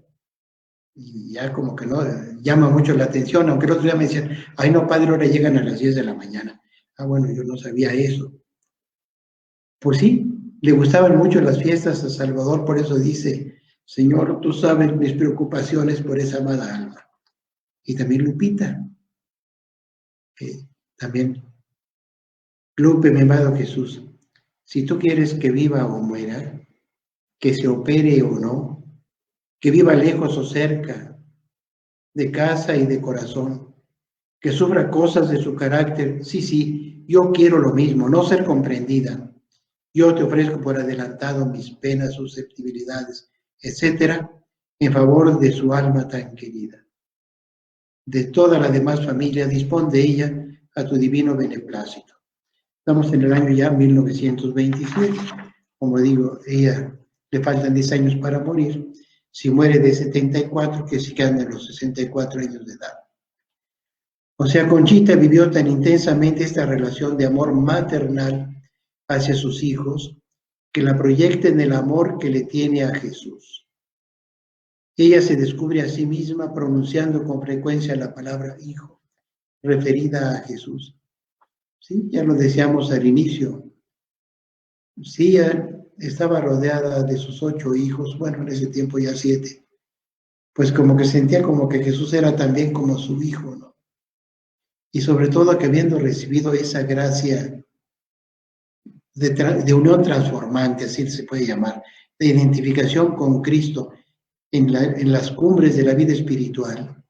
y ya como que no llama mucho la atención, aunque el otro día me decían, ay no padre, ahora llegan a las 10 de la mañana. Ah, bueno, yo no sabía eso. Pues sí, le gustaban mucho las fiestas a Salvador, por eso dice, Señor, tú sabes mis preocupaciones por esa amada alma. Y también Lupita, también, Lupe, mi amado Jesús, si tú quieres que viva o muera, que se opere o no, que viva lejos o cerca, de casa y de corazón, que sufra cosas de su carácter, sí, yo quiero lo mismo, no ser comprendida. Yo te ofrezco por adelantado mis penas, susceptibilidades, etcétera, en favor de su alma tan querida. De toda la demás familia, dispón de ella a tu divino beneplácito. Estamos en el año ya 1927. Como digo, ella le faltan 10 años para morir. Si muere de 74, que se quedan en los 64 años de edad. O sea, Conchita vivió tan intensamente esta relación de amor maternal hacia sus hijos, que la proyecta en el amor que le tiene a Jesús. Ella se descubre a sí misma pronunciando con frecuencia la palabra hijo, referida a Jesús. Sí, ya lo decíamos al inicio. Sí, ella estaba rodeada de sus 8 hijos, bueno, en ese tiempo ya 7. Pues como que sentía como que Jesús era también como su hijo, ¿no? Y sobre todo que habiendo recibido esa gracia de unión transformante, así se puede llamar, de identificación con Cristo en las cumbres de la vida espiritual.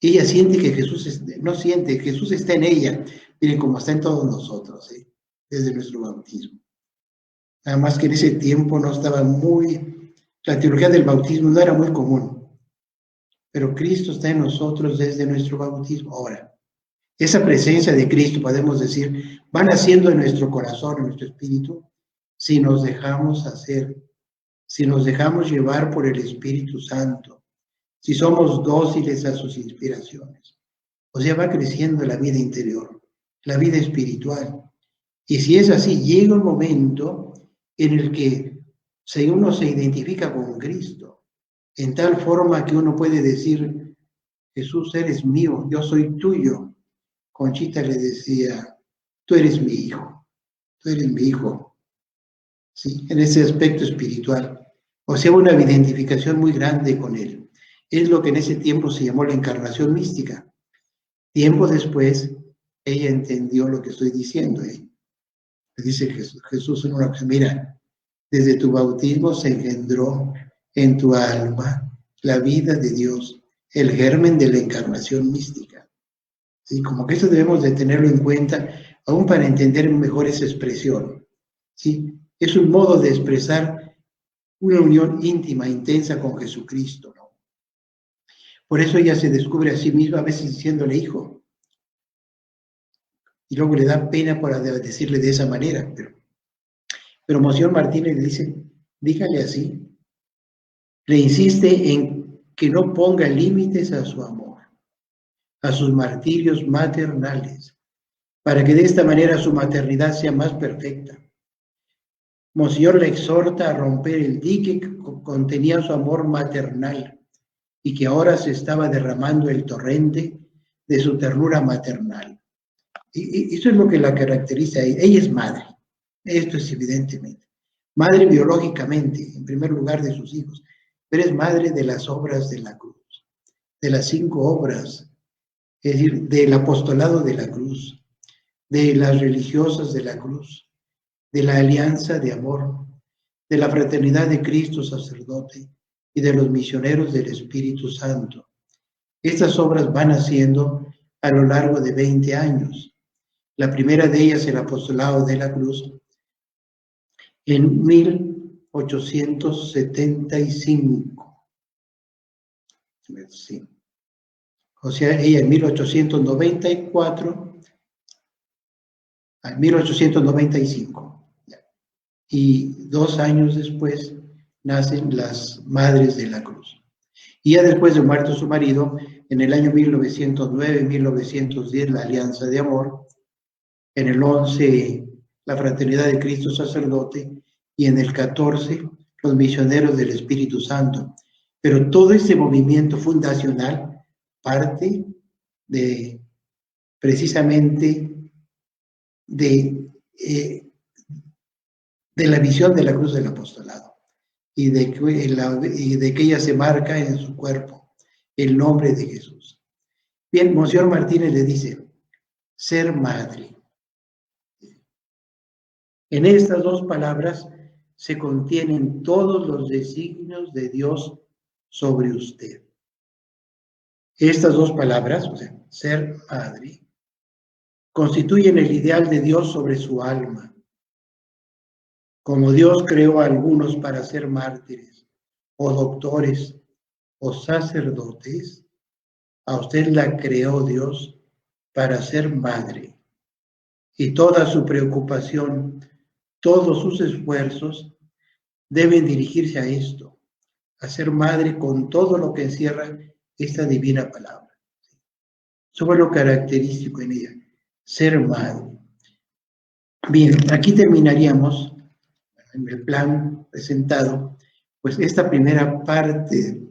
Ella siente que Jesús, no siente, Jesús está en ella, miren como está en todos nosotros, desde nuestro bautismo. Nada más que en ese tiempo no estaba la teología del bautismo no era muy común, pero Cristo está en nosotros desde nuestro bautismo. Ahora, esa presencia de Cristo, podemos decir, va naciendo en nuestro corazón, en nuestro espíritu, si nos dejamos hacer, si nos dejamos llevar por el Espíritu Santo, si somos dóciles a sus inspiraciones. O sea, va creciendo la vida interior, la vida espiritual. Y si es así, llega un momento en el que uno se identifica con Cristo, en tal forma que uno puede decir, Jesús, eres mío, yo soy tuyo. Conchita le decía, tú eres mi hijo, tú eres mi hijo, ¿sí? En ese aspecto espiritual. O sea, una identificación muy grande con él. Es lo que en ese tiempo se llamó la encarnación mística. Tiempo después, ella entendió lo que estoy diciendo. Le dice Jesús en una cosa, mira, Desde tu bautismo se engendró en tu alma la vida de Dios, el germen de la encarnación mística. ¿Sí? Como que eso debemos de tenerlo en cuenta, aún para entender mejor esa expresión. ¿Sí? Es un modo de expresar una unión íntima, intensa con Jesucristo, ¿no? Por eso ella se descubre a sí misma, a veces diciéndole hijo. Y luego le da pena por decirle de esa manera. Pero Monseñor Martínez le dice, dígale así. Le insiste en que no ponga límites a su amor, a sus martirios maternales, para que de esta manera su maternidad sea más perfecta. Monseñor le exhorta a romper el dique que contenía su amor maternal y que ahora se estaba derramando el torrente de su ternura maternal. Y eso es lo que la caracteriza. Ella es madre, esto es evidentemente. Madre biológicamente, en primer lugar de sus hijos, pero es madre de las obras de la cruz, de las 5 obras, es decir, del apostolado de la cruz, de las religiosas de la cruz, de la alianza de amor, de la fraternidad de Cristo sacerdote y de los misioneros del Espíritu Santo. Estas obras van haciendo a lo largo de 20 años. La primera de ellas, el apostolado de la cruz, en 1875. Sí. O sea, ella en 1894 a 1895. Y 2 años después nacen las Madres de la Cruz. Y ya después de muerto su marido, en el año 1909-1910, la Alianza de Amor, en el 11, la Fraternidad de Cristo Sacerdote, y en el 14, los Misioneros del Espíritu Santo. Pero todo este movimiento fundacional parte de, precisamente, de la visión de la cruz del apostolado y de que ella se marca en su cuerpo el nombre de Jesús. Bien, Monseñor Martínez le dice, ser madre. En estas 2 palabras se contienen todos los designios de Dios sobre usted. Estas 2 palabras, o sea, ser madre, constituyen el ideal de Dios sobre su alma. Como Dios creó a algunos para ser mártires, o doctores, o sacerdotes, a usted la creó Dios para ser madre. Y toda su preocupación, todos sus esfuerzos deben dirigirse a esto, a ser madre con todo lo que encierra esta divina palabra. Eso fue lo característico en ella, ser madre. Bien, aquí terminaríamos en el plan presentado, pues esta primera parte,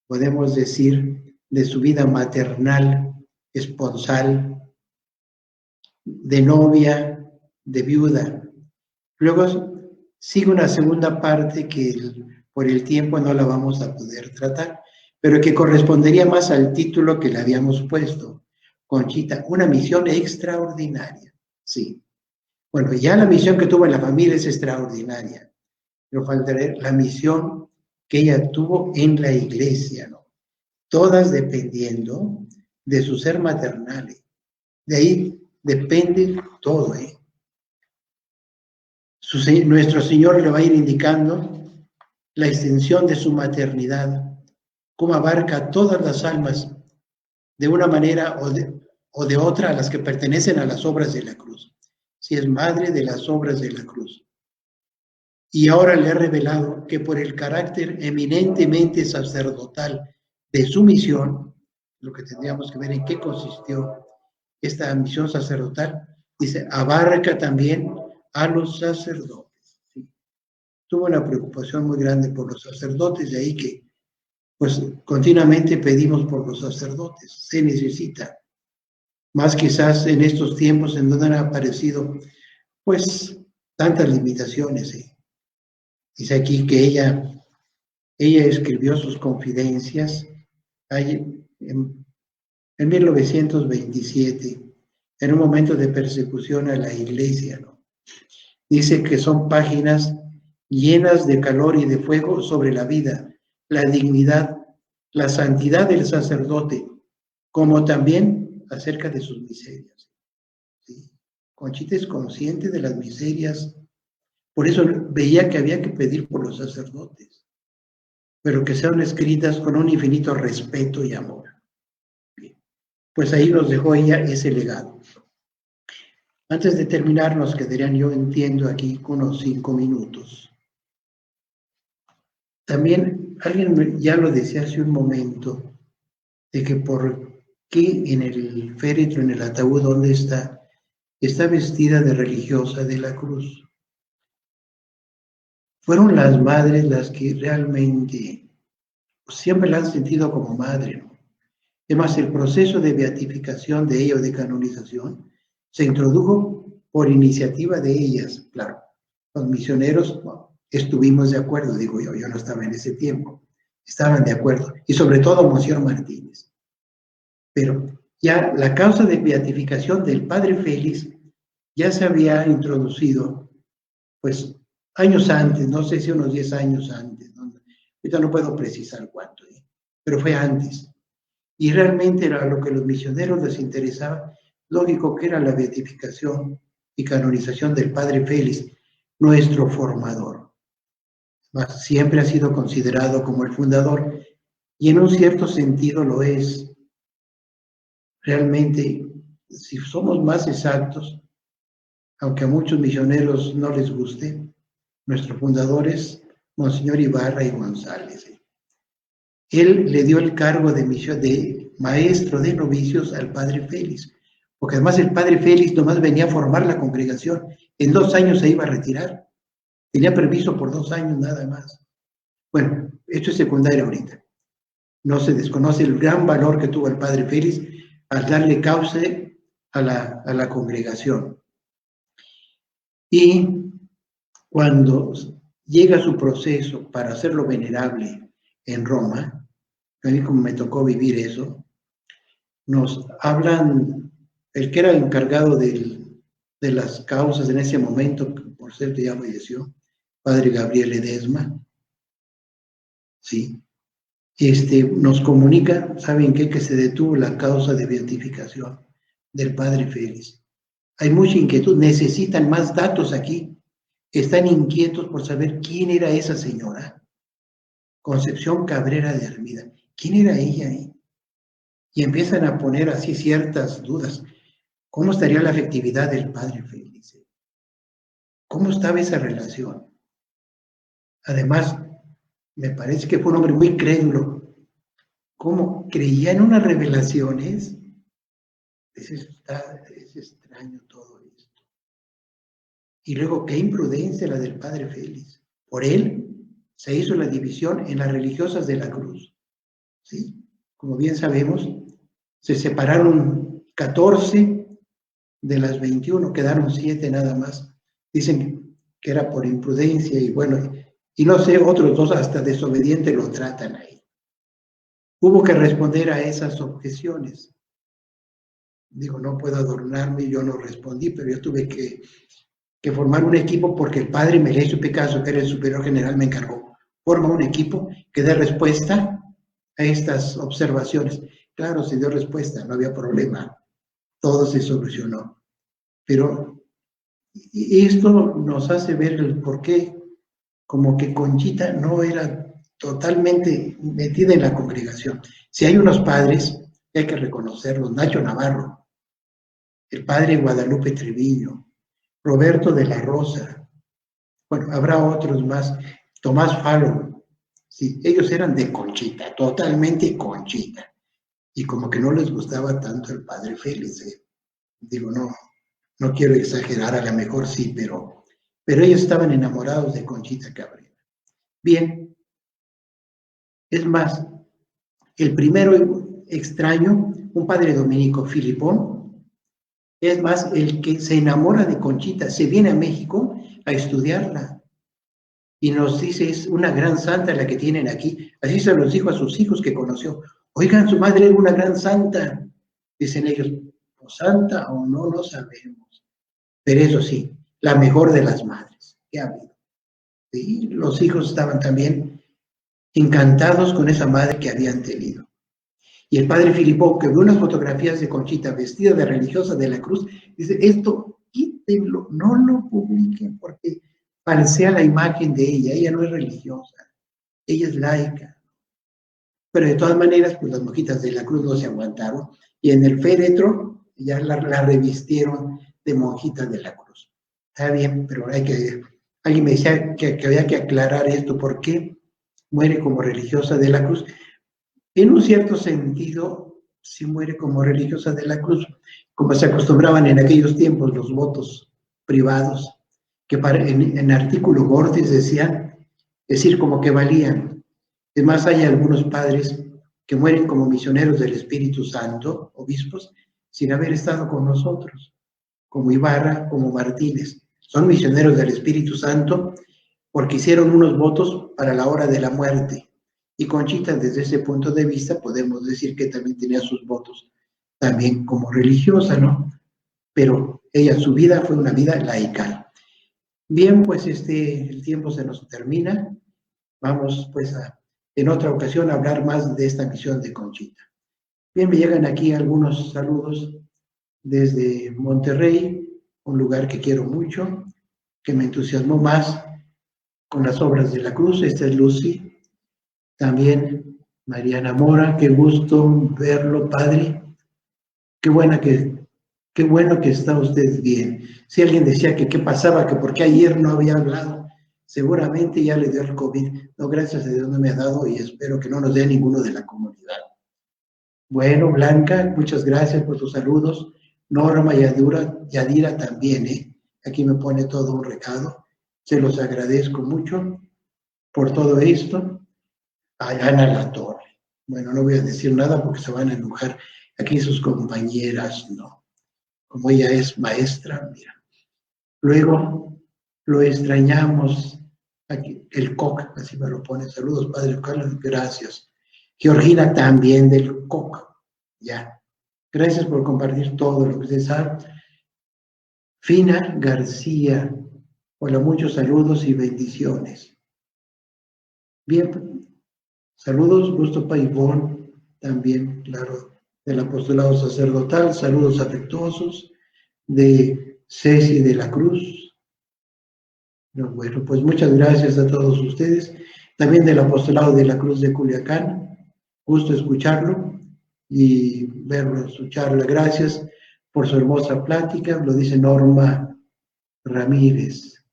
podemos decir, de su vida maternal, esponsal, de novia, de viuda. Luego sigue una segunda parte que por el tiempo no la vamos a poder tratar, pero que correspondería más al título que le habíamos puesto, Conchita, una misión extraordinaria. Sí. Bueno, ya la misión que tuvo en la familia es extraordinaria, pero faltaría la misión que ella tuvo en la iglesia, ¿no? Todas dependiendo de su ser maternal. De ahí depende todo, ¿eh? Nuestro Señor le va a ir indicando la extensión de su maternidad, cómo abarca todas las almas de una manera o de otra a las que pertenecen a las obras de la cruz. Si es madre de las obras de la cruz. Y ahora le he revelado que por el carácter eminentemente sacerdotal de su misión, lo que tendríamos que ver en qué consistió esta misión sacerdotal, dice, abarca también a los sacerdotes. ¿Sí? Tuvo una preocupación muy grande por los sacerdotes, de ahí que pues continuamente pedimos por los sacerdotes, se necesita. Más quizás en estos tiempos en donde han aparecido pues tantas limitaciones. Dice aquí que ella escribió sus confidencias en 1927, en un momento de persecución a la iglesia, ¿no? Dice que son páginas llenas de calor y de fuego sobre la vida, la dignidad, la santidad del sacerdote, como también acerca de sus miserias. ¿Sí? Conchita es consciente de las miserias, por eso veía que había que pedir por los sacerdotes, pero que sean escritas con un infinito respeto y amor. Bien. Pues ahí nos dejó ella ese legado. Antes de terminar, nos quedarían, yo entiendo, aquí con unos 5 minutos. También alguien ya lo decía hace un momento, de que por qué en el féretro, en el ataúd donde está vestida de religiosa de la cruz. Fueron las madres las que realmente siempre la han sentido como madre, ¿no? Además, el proceso de beatificación de ella o de canonización se introdujo por iniciativa de ellas, claro. Los misioneros estuvimos de acuerdo, digo yo no estaba en ese tiempo, estaban de acuerdo, y sobre todo Monseñor Martínez. Pero ya la causa de beatificación del padre Félix ya se había introducido, pues, años antes, no sé si unos 10 años antes, ¿no? Ahorita no puedo precisar cuánto, pero fue antes. Y realmente era lo que a los misioneros les interesaba, lógico que era la beatificación y canonización del padre Félix, nuestro formador. Siempre ha sido considerado como el fundador, y en un cierto sentido lo es. Realmente, si somos más exactos, aunque a muchos misioneros no les guste, nuestro fundador es Monseñor Ibarra y González. Él le dio el cargo de maestro de novicios al padre Félix, porque además el padre Félix nomás venía a formar la congregación, en 2 años se iba a retirar, tenía permiso por 2 años nada más. Bueno, esto es secundario ahorita. No se desconoce el gran valor que tuvo el padre Félix al darle cauce a la congregación. Y cuando llega su proceso para hacerlo venerable en Roma, a mí como me tocó vivir eso, nos hablan, el que era encargado de las causas en ese momento, por cierto ya falleció, padre Gabriel Ledesma, sí, nos comunica, ¿saben qué? Que se detuvo la causa de beatificación del padre Félix. Hay mucha inquietud, necesitan más datos aquí, están inquietos por saber quién era esa señora, Concepción Cabrera de Armida. ¿Quién era ella ahí? Y empiezan a poner así ciertas dudas. ¿Cómo estaría la afectividad del padre Félix? ¿Cómo estaba esa relación? Además, me parece que fue un hombre muy crédulo. ¿Cómo? ¿Creía en unas revelaciones? Es extraño todo esto. Y luego, qué imprudencia la del padre Félix. Por él se hizo la división en las religiosas de la cruz. ¿Sí? Como bien sabemos, se separaron 14 de las 21, quedaron 7 nada más. Dicen que era por imprudencia y bueno, y no sé, otros 2 hasta desobedientes lo tratan ahí. Hubo que responder a esas objeciones. Digo, no puedo adornarme, yo no respondí, pero yo tuve que formar un equipo porque el padre Melesio Picasso, que era el superior general, me encargó. Forma un equipo que dé respuesta a estas observaciones. Claro, se dio respuesta, no había problema, todo se solucionó. Pero esto nos hace ver el por qué, como que Conchita no era totalmente metida en la congregación. Si hay unos padres, hay que reconocerlos, Nacho Navarro, el padre Guadalupe Treviño, Roberto de la Rosa, bueno, habrá otros más, Tomás Falo, sí, ellos eran de Conchita, totalmente Conchita. Y como que no les gustaba tanto el padre Félix. Digo, no quiero exagerar, a lo mejor sí, pero ellos estaban enamorados de Conchita Cabrera. Bien, es más, el primero extraño, un padre dominico, Filipón, es más, el que se enamora de Conchita, se viene a México a estudiarla. Y nos dice, es una gran santa la que tienen aquí. Así se los dijo a sus hijos que conoció. Oigan, su madre era una gran santa. Dicen ellos, o santa o no, no sabemos. Pero eso sí, la mejor de las madres que ha habido. ¿sí? Los hijos estaban también encantados con esa madre que habían tenido. Y el padre Filippo, que vio unas fotografías de Conchita vestida de religiosa de la cruz, dice, esto quítenlo, no lo publiquen, porque parecía la imagen de ella no es religiosa, ella es laica. Pero de todas maneras, pues las monjitas de la cruz no se aguantaron, y en el féretro ya la revistieron de monjitas de la cruz. Está bien, pero alguien me decía que había que aclarar esto, ¿por qué muere como religiosa de la cruz? En un cierto sentido, sí muere como religiosa de la cruz, como se acostumbraban en aquellos tiempos los votos privados, que en artículo mortis decían, es decir, como que valían. Es más, hay algunos padres que mueren como misioneros del Espíritu Santo, obispos, sin haber estado con nosotros, como Ibarra, como Martínez. Son misioneros del Espíritu Santo porque hicieron unos votos para la hora de la muerte. Y Conchita, desde ese punto de vista, podemos decir que también tenía sus votos también como religiosa, ¿no? Pero ella, su vida fue una vida laical. Bien, pues el tiempo se nos termina. Vamos pues en otra ocasión a hablar más de esta misión de Conchita. Bien, me llegan aquí algunos saludos desde Monterrey, un lugar que quiero mucho, que me entusiasmó más con las obras de la cruz. Esta es Lucy. También Mariana Mora, qué gusto verlo, padre. Qué bueno que está usted bien. Si alguien decía que qué pasaba, que por qué ayer no había hablado, seguramente ya le dio el COVID. No, gracias a Dios no me ha dado y espero que no nos dé ninguno de la comunidad. Bueno, Blanca, muchas gracias por tus saludos. Norma y Yadira también, ¿eh? Aquí me pone todo un recado. Se los agradezco mucho por todo esto. A Ana Latorre. Bueno, no voy a decir nada porque se van a enojar aquí sus compañeras, ¿no? Como ella es maestra, mira. Luego lo extrañamos, aquí, el COC, así me lo pone. Saludos, Padre Carlos, gracias. Georgina también del COC, ya. Gracias por compartir todo lo que usted sabe. Fina García, hola, muchos saludos y bendiciones. Bien, saludos, Gusto Paibón, también, claro, del apostolado sacerdotal, saludos afectuosos, de Ceci de la Cruz. Bueno, pues muchas gracias a todos ustedes, también del apostolado de la Cruz de Culiacán, gusto escucharlo y verlo en su charla. Gracias por su hermosa plática, lo dice Norma Ramírez.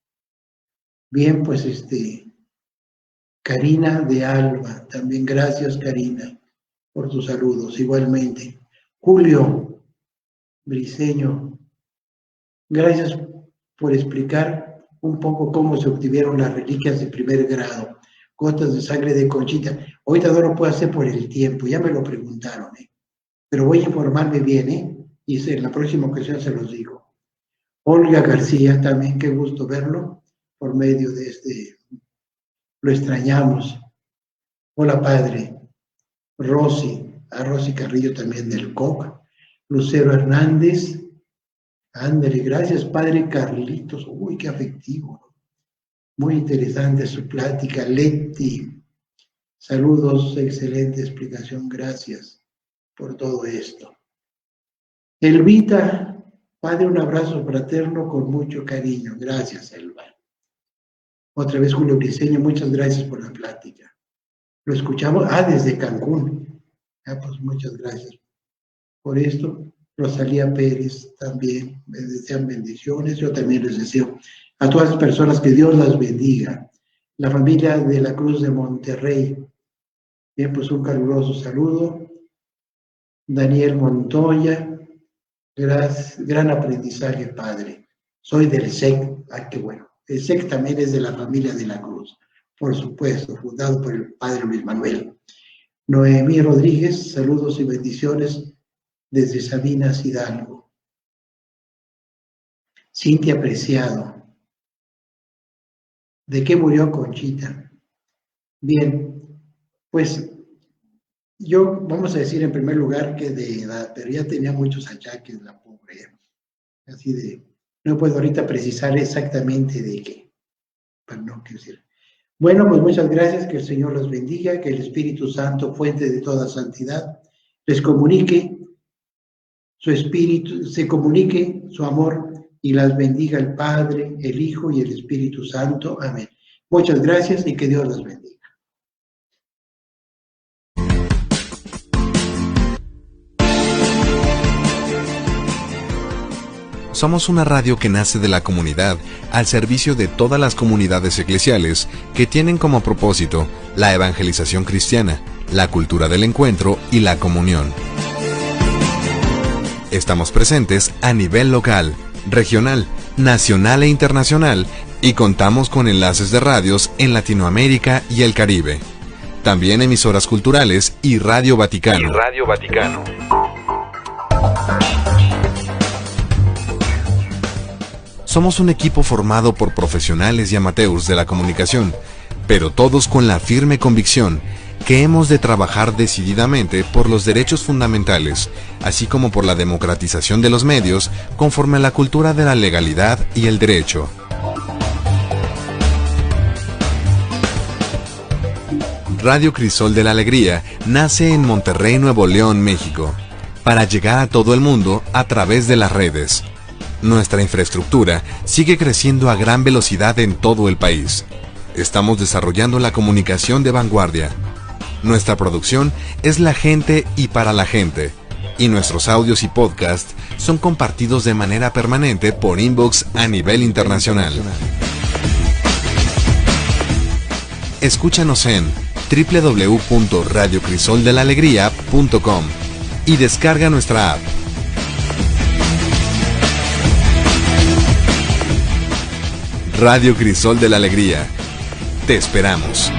Bien, pues Karina de Alba, también gracias Karina por tus saludos, igualmente. Julio Briceño, gracias por explicar un poco cómo se obtuvieron las reliquias de primer grado, gotas de sangre de Conchita. Ahorita no lo puedo hacer por el tiempo, ya me lo preguntaron, pero voy a informarme bien, y en la próxima ocasión se los digo. Olga García, también qué gusto verlo por medio de lo extrañamos. Hola, padre. Rosy, a Rosy Carrillo también del COC. Lucero Hernández. Ándale, gracias, padre Carlitos. Uy, qué afectivo. Muy interesante su plática. Leti, saludos, excelente explicación. Gracias por todo esto. Elvita, padre, un abrazo fraterno con mucho cariño. Gracias, Elva. Otra vez Julio Briceño, muchas gracias por la plática. Lo escuchamos, desde Cancún. Pues muchas gracias por esto. Rosalía Pérez también, me desean bendiciones. Yo también les deseo a todas las personas que Dios las bendiga. La familia de la Cruz de Monterrey. Bien, pues un caluroso saludo. Daniel Montoya, gran aprendizaje, padre. Soy del SEC, qué bueno. El SEC también es de la familia de la Cruz, por supuesto, fundado por el padre Luis Manuel. Noemí Rodríguez, saludos y bendiciones desde Sabinas, Hidalgo. Cintia Preciado, ¿de qué murió Conchita? Bien, pues yo, vamos a decir en primer lugar que de edad, pero ya tenía muchos achaques la pobre, así de, no puedo ahorita precisar exactamente de qué, para no decir. Bueno, pues muchas gracias, que el Señor los bendiga, que el Espíritu Santo, fuente de toda santidad, les comunique su espíritu, se comunique su amor y las bendiga el Padre, el Hijo y el Espíritu Santo. Amén. Muchas gracias y que Dios los bendiga. Somos una radio que nace de la comunidad al servicio de todas las comunidades eclesiales que tienen como propósito la evangelización cristiana, la cultura del encuentro y la comunión. Estamos presentes a nivel local, regional, nacional e internacional y contamos con enlaces de radios en Latinoamérica y el Caribe. También emisoras culturales y Radio Vaticano. Somos un equipo formado por profesionales y amateurs de la comunicación, pero todos con la firme convicción que hemos de trabajar decididamente por los derechos fundamentales, así como por la democratización de los medios conforme a la cultura de la legalidad y el derecho. Radio Crisol de la Alegría nace en Monterrey, Nuevo León, México, para llegar a todo el mundo a través de las redes. Nuestra infraestructura sigue creciendo a gran velocidad en todo el país. Estamos desarrollando la comunicación de vanguardia. Nuestra producción es la gente y para la gente, y nuestros audios y podcasts son compartidos de manera permanente por inbox a nivel internacional. Escúchanos en www.radiocrisoldelalegría.com y descarga nuestra app. Radio Crisol de la Alegría. Te esperamos.